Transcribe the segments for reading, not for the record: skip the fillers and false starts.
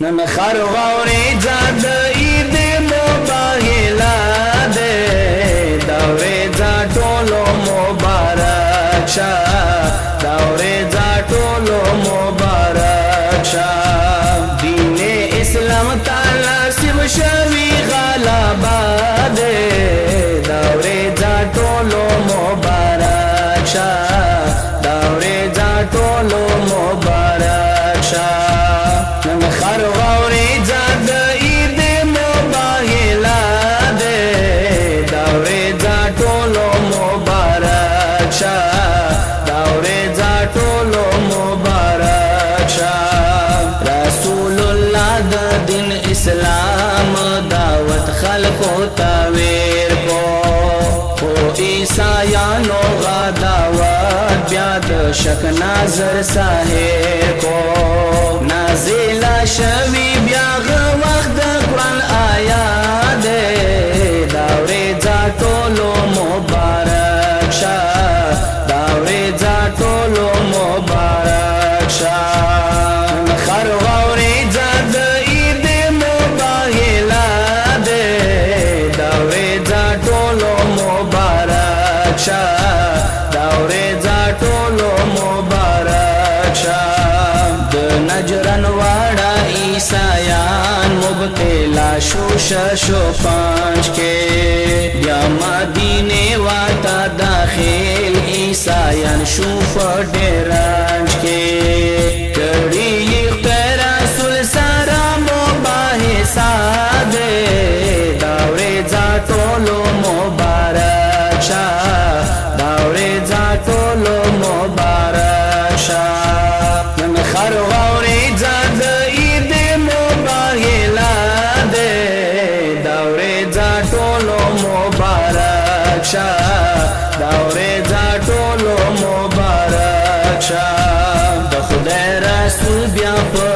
نن خر غوري زاد عید مباهلا دے دورے زا ټولو مبارک شا دورے زا ټولو مبارک شا دین اسلام تعالی سب شوی غلبا دے دورے زا ټولو مبارک شا دورے زا ټولو مبارک شا نن خر غوري زاد عید مباهلا دے دورے زا ټولو مبارک شا دورے زا ټولو مبارک شا رسول الله د دین اسلام دعوت خلقو تاویر کو خو عیسایانو غا دعوت بیا د شک ناظر ساحر کو نازل شوی بیا وخت د قرآن آیات دورے زا ټولو مبارک شا دورے زا ټولو مبارک شا خر غوري زاد عید مباهلا دے دورے زا ټولو مبارک شا دورے زا ټولو مبارک شا د نجران واړه عیسایان مبتلا شو پانچ کے یا مدینے واتا داخل عیسایان شو فڈرانچ کے کڑی رسول سارا مباحثا دے دورے زا ټولو مبارک شا دورے زا ټولو مبارک شا نن خر غوري زاد عید مباهلا دے دورے زا ټولو مبارک شا دورے زا ټولو مبارک شا د خدای رسول بیا په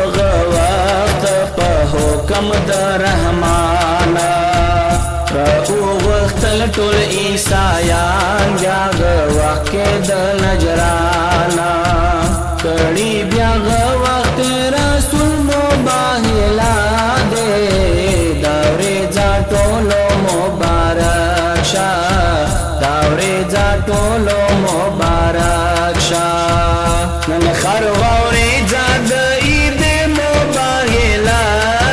وخت په حکم د رحمان راو وختل ټول عیسایان بیا وخت د نجران کړي بیا وخت رسول مباهلا دے دورے زا ټولو مبارک شا دورے زا ټولو مبارک شا نن خر غوري زاد عید مباهلا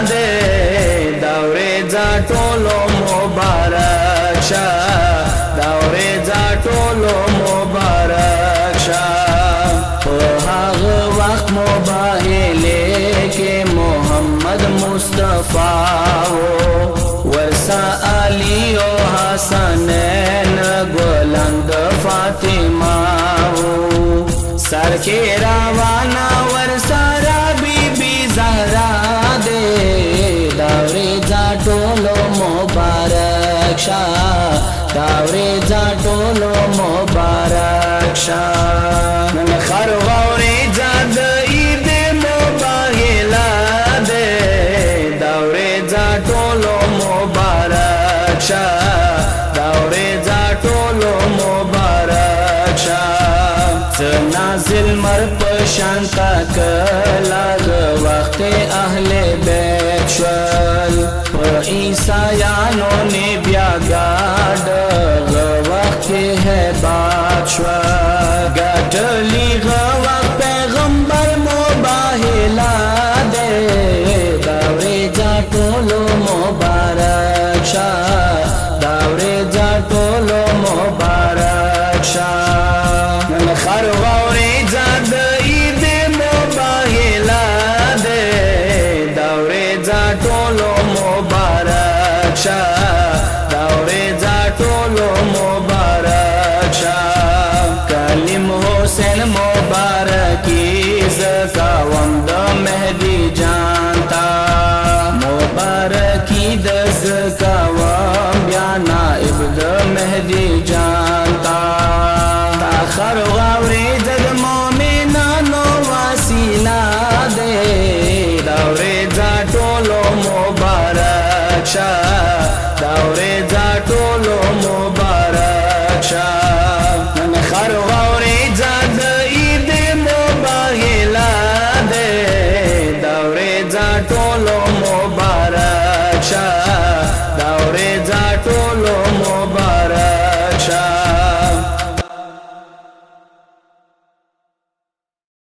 دے دورے زا ټولو مبارک شا دورے زا ټولو مبارک شا وقت مباهله کے محمد مصطفیٰ ورسا علی و حسنین گلند فاطمہ سر کے روانہ ورسا بی بی زہرا دے دورے زا ټولو مبارک شا دورے زا ټولو مبارک شا نن خر غوري زاد عید مباهلا دے دورے زا ټولو مبارک شا دورے زا ټولو مبارک شا نازل مر پشانتا کلا وقت اہل بیت شول عیسایانو نے بیا گاڈ وقت ہے بات شول گاڈلی وقت پیغمبر مباهلا دے دورے زا ټولو مبارک شا دورے زا ټولو مبارک شا نن خر غوري زاد عید مباهلا دے دورے زا ټولو مبارک شا دورے زا ټولو مبارک شا کلیم حسین مبارکی زکاوم د مهدی جانتا مبارکی د زکاوم بیا نائب د مهدی جانتا تاخر غوري زد مومنانو وسیلا دے دورے زا ټولو مبارک شا دورے زا ټولو مبارک شا نن خر غوري زاد عید مباهلا دے ټولو مبارک شه